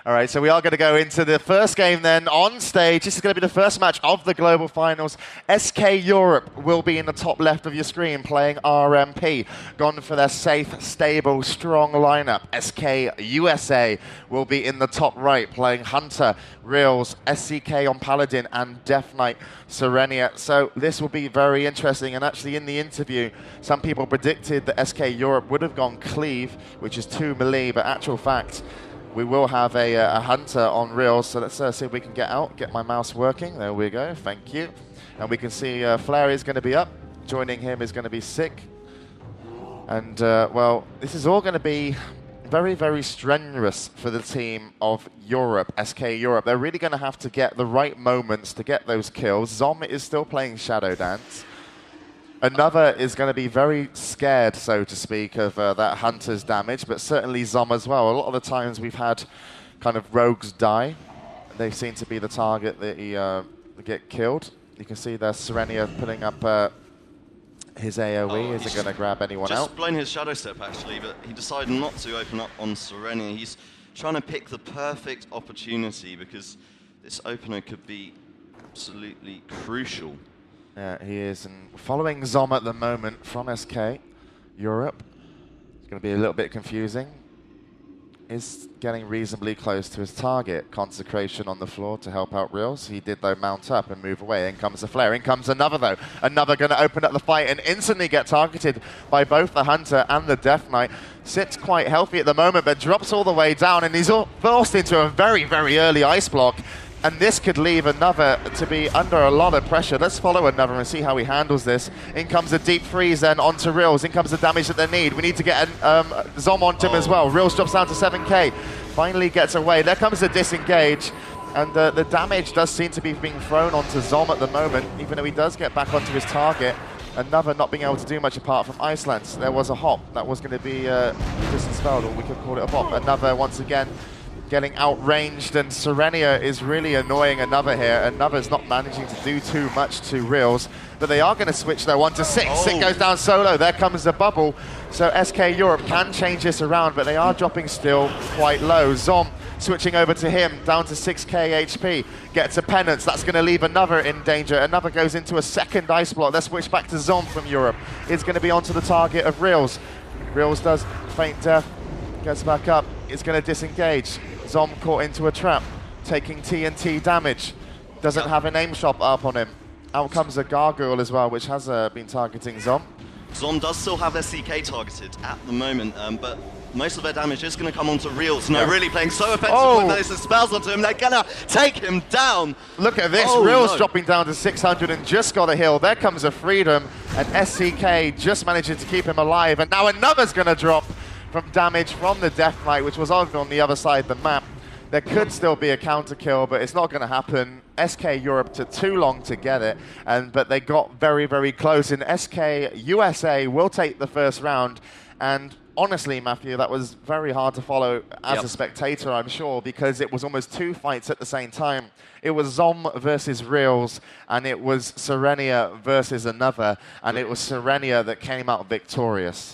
All right, so we are going to go into the first game then on stage. This is going to be the first match of the Global Finals. SK Europe will be in the top left of your screen playing RMP. Gone for their safe, stable, strong lineup. SK USA will be in the top right playing Hunter, Reels, SCK on Paladin, and Death Knight Serenia. So this will be very interesting. And actually in the interview, some people predicted that SK Europe would have gone Cleave, which is 2 melee, but actual fact, we will have a Hunter on Reels, so let's see if we can get my mouse working. There we go, thank you. And we can see Flary is going to be up. Joining him is going to be Sick. And, well, this is all going to be very, very strenuous for the team of Europe, SK Europe. They're really going to have to get the right moments to get those kills. Zom is still playing Shadow Dance. Another is going to be very scared, so to speak, of that Hunter's damage, but certainly Zom as well. A lot of the times we've had kind of rogues die. They seem to be the target that he get killed. You can see there Serenia putting up his AoE. Isn't going to grab anyone out. Just blown his Shadow Step, actually, but he decided not to open up on Serenia. He's trying to pick the perfect opportunity because this opener could be absolutely crucial. Yeah, he is. And following Zom at the moment from SK Europe. It's going to be a little bit confusing. Is getting reasonably close to his target. Consecration on the floor to help out Reels. He did, though, mount up and move away. In comes the flare. In comes another, though. Another going to open up the fight and instantly get targeted by both the Hunter and the Death Knight. Sits quite healthy at the moment, but drops all the way down, and he's forced into a very, very early ice block. And this could leave another to be under a lot of pressure. Let's follow another and see how he handles this. In comes a deep freeze then onto Reels. In comes the damage that they need. We need to get Zom onto him as well. Reels drops down to 7k. Finally gets away. There comes the disengage. And the damage does seem to be being thrown onto Zom at the moment, even though he does get back onto his target. Another not being able to do much apart from Iceland. There was a hop. That was going to be dispelled, or we could call it a bop. Another, once again, getting outranged, and Serenia is really annoying Another here. Another's not managing to do too much to Reels, but they are going to switch their 1 to 6. Sick goes down solo. There comes the bubble. So SK Europe can change this around, but they are dropping still quite low. Zom switching over to him, down to 6k HP. Gets a penance. That's going to leave Another in danger. Another goes into a second ice block. Let's switch back to Zom from Europe. It's going to be onto the target of Reels. Reels does feint death. Gets back up. It's going to disengage. Zom caught into a trap, taking TNT damage. Doesn't have an aim shot up on him. Out comes a Gargoyle as well, which has been targeting Zom. Zom does still have their CK targeted at the moment, but most of their damage is going to come onto Reels. No, really playing so offensive with those spells onto him. They're going to take him down. Look at this. Reels dropping down to 600 and just got a heal. There comes a Freedom, and SCK just manages to keep him alive. And now Another's going to drop from damage from the Death Knight, which was on the other side of the map. There could still be a counter kill, but it's not going to happen. SK Europe took too long to get it, but they got very, very close. And SK USA will take the first round. And honestly, Matthew, that was very hard to follow as a spectator, I'm sure, because it was almost 2 fights at the same time. It was Zom versus Reels, and it was Serenia versus Another, and it was Serenia that came out victorious.